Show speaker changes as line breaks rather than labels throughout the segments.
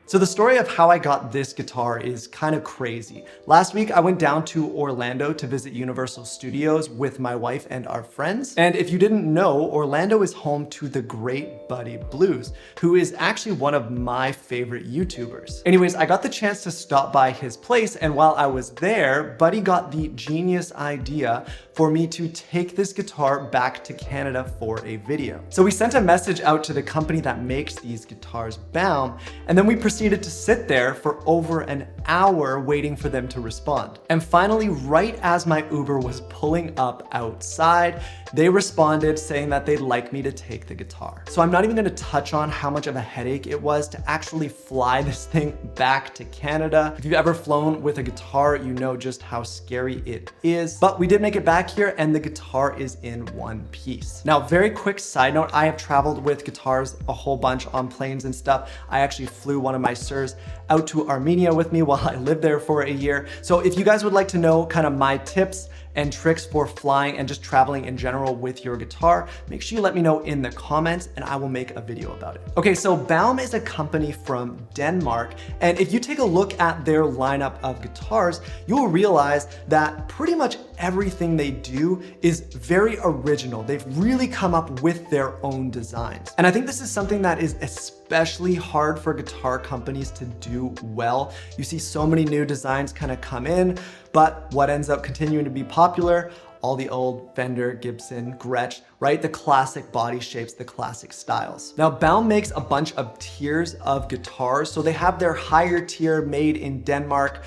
So the story of how I got this guitar is kind of crazy. Last week, I went down to Orlando to visit Universal Studios with my wife and our friends. And if you didn't know, Orlando is home to the great Buddy Blues, who is actually one of my favorite YouTubers. Anyways, I got the chance to stop by his place, and while I was there, Buddy got the genius idea for me to take this guitar back to Canada for a video. So we sent a message out to the company that makes these guitars, Baum, and then we proceeded to sit there for over an hour waiting for them to respond. And finally, right as my Uber was pulling up outside, they responded saying that they'd like me to take the guitar. So I'm not even gonna touch on how much of a headache it was to actually fly this thing back to Canada. If you've ever flown with a guitar, you know just how scary it is. But we did make it back here and the guitar is in one piece. Now, very quick side note, I have traveled with guitars a whole bunch on planes and stuff. I actually flew one of my Sirs out to Armenia with me while I lived there for a year. So if you guys would like to know kind of my tips and tricks for flying and just traveling in general with your guitar, make sure you let me know in the comments and I will make a video about it. Okay, so Baum is a company from Denmark, and if you take a look at their lineup of guitars, you'll realize that pretty much everything they do is very original. They've really come up with their own designs. And I think this is something that is especially hard for guitar companies to do well. You see so many new designs kind of come in, but what ends up continuing to be popular? All the old Fender, Gibson, Gretsch, right? The classic body shapes, the classic styles. Now, Baum makes a bunch of tiers of guitars. So they have their higher tier made in Denmark,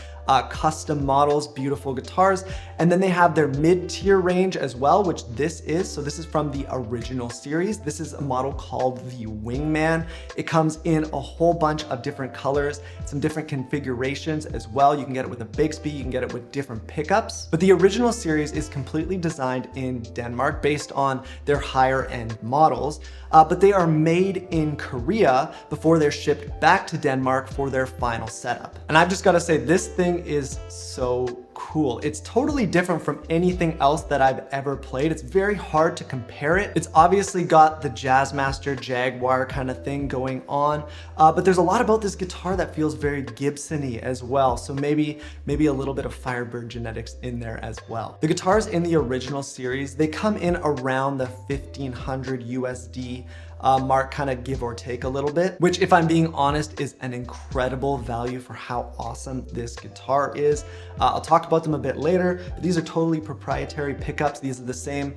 custom models, beautiful guitars. And then they have their mid-tier range as well, which this is. So this is from the original series. This is a model called the Wingman. It comes in a whole bunch of different colors, some different configurations as well. You can get it with a Bigsby, you can get it with different pickups. But the original series is completely designed in Denmark based on their higher end models, but they are made in Korea before they're shipped back to Denmark for their final setup. And I've just gotta say, this thing is so cool. It's totally different from anything else that I've ever played. It's very hard to compare it. It's obviously got the Jazzmaster Jaguar kind of thing going on, but there's a lot about this guitar that feels very Gibson-y as well. So maybe a little bit of Firebird genetics in there as well. The guitars in the original series, they come in around the 1500 USD mark, kind of give or take a little bit, which if I'm being honest is an incredible value for how awesome this guitar is. I'll talk about them a bit later, but these are totally proprietary pickups. These are the same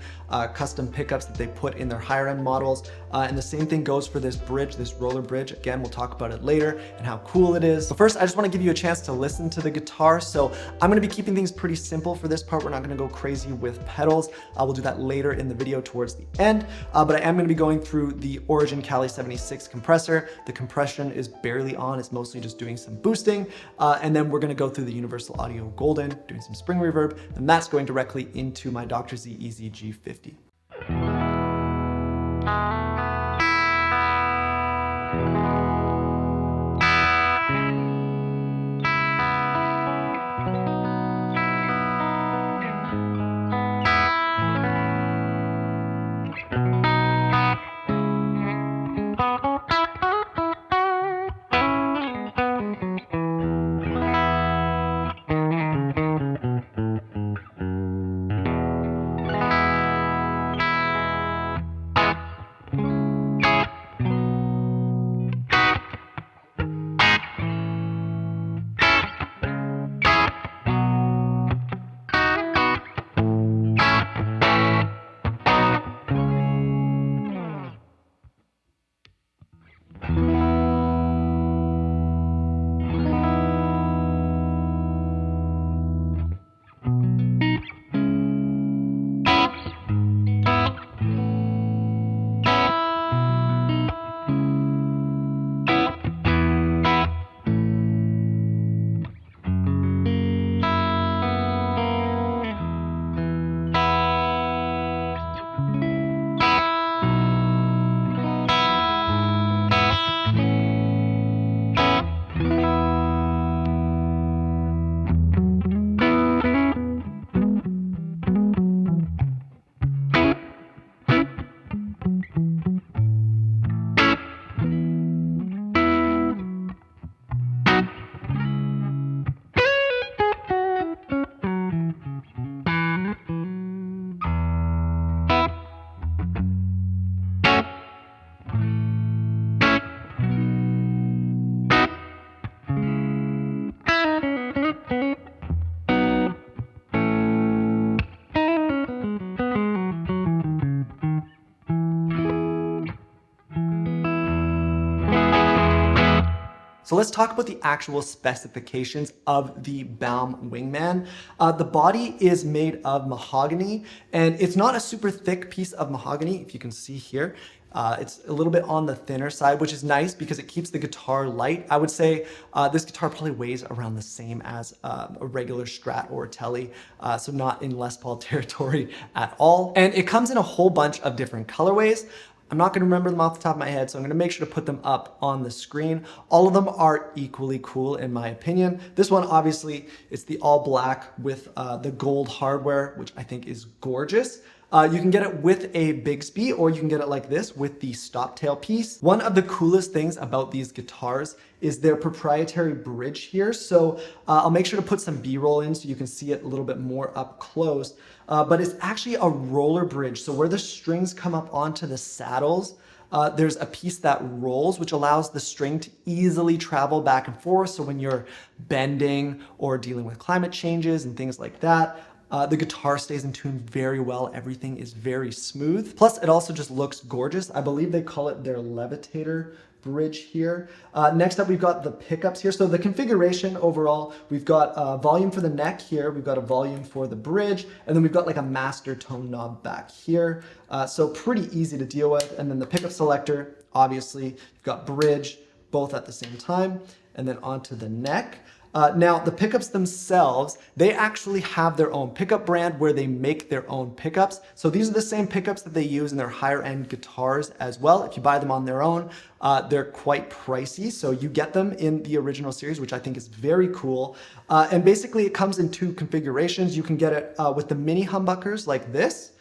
custom pickups that they put in their higher end models. And the same thing goes for this bridge, this roller bridge. Again, we'll talk about it later and how cool it is. But first, I just want to give you a chance to listen to the guitar. So I'm going to be keeping things pretty simple for this part. We're not going to go crazy with pedals. We'll do that later in the video towards the end. But I am going to be going through the Origin Cali 76 compressor. The compression is barely on. It's mostly just doing some boosting. And then we're going to go through the Universal Audio Golden, doing some spring reverb, and that's going directly into my Dr. Z EZ G50. So let's talk about the actual specifications of the Baum Wingman. The body is made of mahogany, and it's not a super thick piece of mahogany, if you can see here. It's a little bit on the thinner side, which is nice because it keeps the guitar light. I would say this guitar probably weighs around the same as a regular Strat or a Tele, so not in Les Paul territory at all. And it comes in a whole bunch of different colorways. I'm not gonna remember them off the top of my head, so I'm gonna make sure to put them up on the screen. All of them are equally cool in my opinion. This one, obviously, it's the all black with the gold hardware, which I think is gorgeous. You can get it with a Bigsby, or you can get it like this with the stop tail piece. One of the coolest things about these guitars is their proprietary bridge here. So I'll make sure to put some B-roll in so you can see it a little bit more up close. But it's actually a roller bridge. So where the strings come up onto the saddles, there's a piece that rolls, which allows the string to easily travel back and forth. So when you're bending or dealing with climate changes and things like that, the guitar stays in tune very well. Everything is very smooth. Plus, it also just looks gorgeous. I believe they call it their levitator bridge here. Next up, we've got the pickups here. So the configuration overall, we've got volume for the neck here. We've got a volume for the bridge, and then we've got like a master tone knob back here. So pretty easy to deal with. And then the pickup selector, obviously, you've got bridge, both at the same time, and then onto the neck. Now, the pickups themselves, they actually have their own pickup brand where they make their own pickups. So these are the same pickups that they use in their higher end guitars as well. If you buy them on their own, they're quite pricey. So you get them in the original series, which I think is very cool. And basically it comes in two configurations. You can get it with the mini humbuckers like this,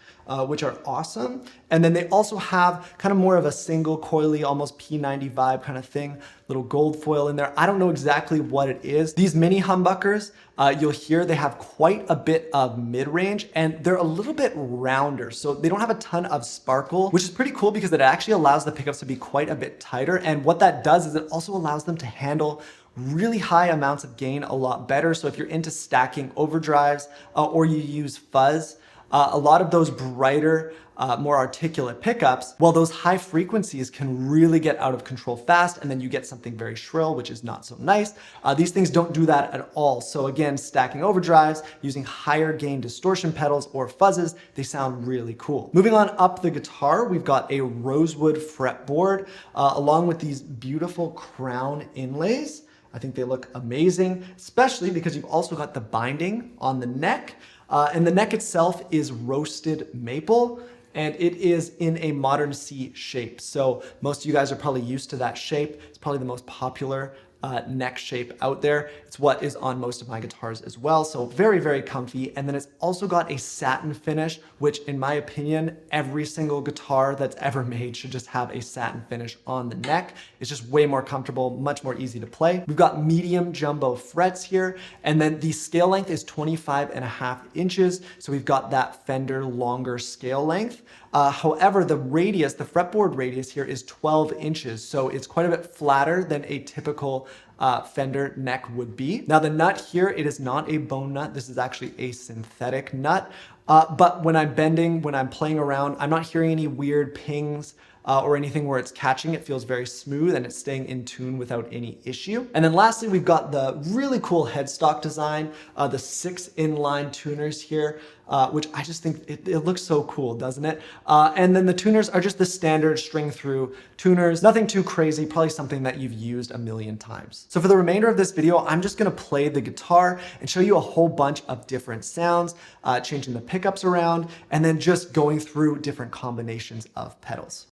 which are awesome. And then they also have kind of more of a single coily, almost P90 vibe kind of thing, little gold foil in there. I don't know exactly what it is. These mini humbuckers, you'll hear they have quite a bit of mid-range and they're a little bit rounder. So they don't have a ton of sparkle, which is pretty cool because it actually allows the pickups to be quite a bit tighter. And what that does is it also allows them to handle really high amounts of gain a lot better. So if you're into stacking overdrives or you use fuzz, a lot of those brighter, more articulate pickups, well, those high frequencies can really get out of control fast, and then you get something very shrill, which is not so nice. These things don't do that at all. So again, stacking overdrives, using higher gain distortion pedals or fuzzes, they sound really cool. Moving on up the guitar, we've got a rosewood fretboard, along with these beautiful crown inlays. I think they look amazing, especially because you've also got the binding on the neck. And the neck itself is roasted maple, and it is in a modern C shape. So most of you guys are probably used to that shape. It's probably the most popular neck shape out there. It's what is on most of my guitars as well. So very, very comfy. And then it's also got a satin finish, which in my opinion, every single guitar that's ever made should just have a satin finish on the neck. It's just way more comfortable, much more easy to play. We've got medium jumbo frets here. And then the scale length is 25.5 inches. So we've got that Fender longer scale length. However, the radius, the fretboard radius here is 12 inches. So it's quite a bit flatter than a typical Fender neck would be. Now the nut here, it is not a bone nut. This is actually a synthetic nut. But when I'm bending, when I'm playing around, I'm not hearing any weird pings or anything where it's catching. It feels very smooth and it's staying in tune without any issue. And then lastly, we've got the really cool headstock design, the 6 inline tuners here, which I just think it looks so cool, doesn't it? And then the tuners are just the standard string through tuners, nothing too crazy, probably something that you've used a million times. So for the remainder of this video, I'm just gonna play the guitar and show you a whole bunch of different sounds, changing the pickups around, and then just going through different combinations of pedals.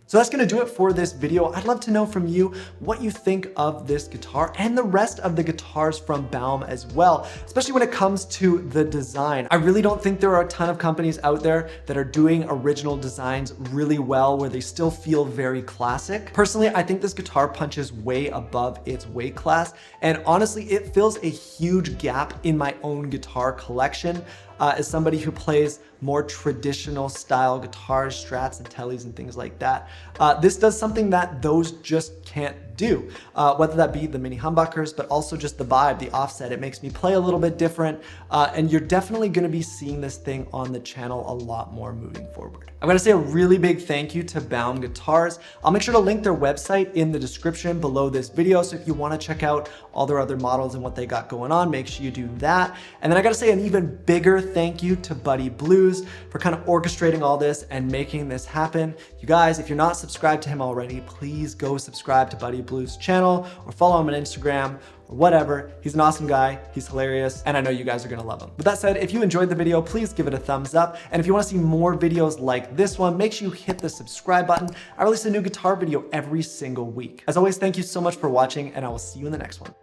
So that's gonna do it for this video. I'd love to know from you what you think of this guitar and the rest of the guitars from Baum as well, especially when it comes to the design. I really don't think there are a ton of companies out there that are doing original designs really well where they still feel very classic. Personally, I think this guitar punches way above its weight class, and honestly, it fills a huge gap in my own guitar collection. As somebody who plays more traditional style guitars, Strats and Tellys and things like that, this does something that those just can't do. Whether that be the mini humbuckers, but also just the vibe, the offset. It makes me play a little bit different, and you're definitely gonna be seeing this thing on the channel a lot more moving forward. I'm gonna say a really big thank you to Baum Guitars. I'll make sure to link their website in the description below this video, so if you wanna check out all their other models and what they got going on, make sure you do that. And then I gotta say an even bigger thank you to Buddy Blues for kind of orchestrating all this and making this happen. You guys, if you're not subscribed to him already, please go subscribe to Buddy Blues channel or follow him on Instagram or whatever. He's an awesome guy, he's hilarious, and I know you guys are gonna love him. With that said, if you enjoyed the video, please give it a thumbs up. And if you wanna see more videos like this one, make sure you hit the subscribe button. I release a new guitar video every single week. As always, thank you so much for watching, and I will see you in the next one.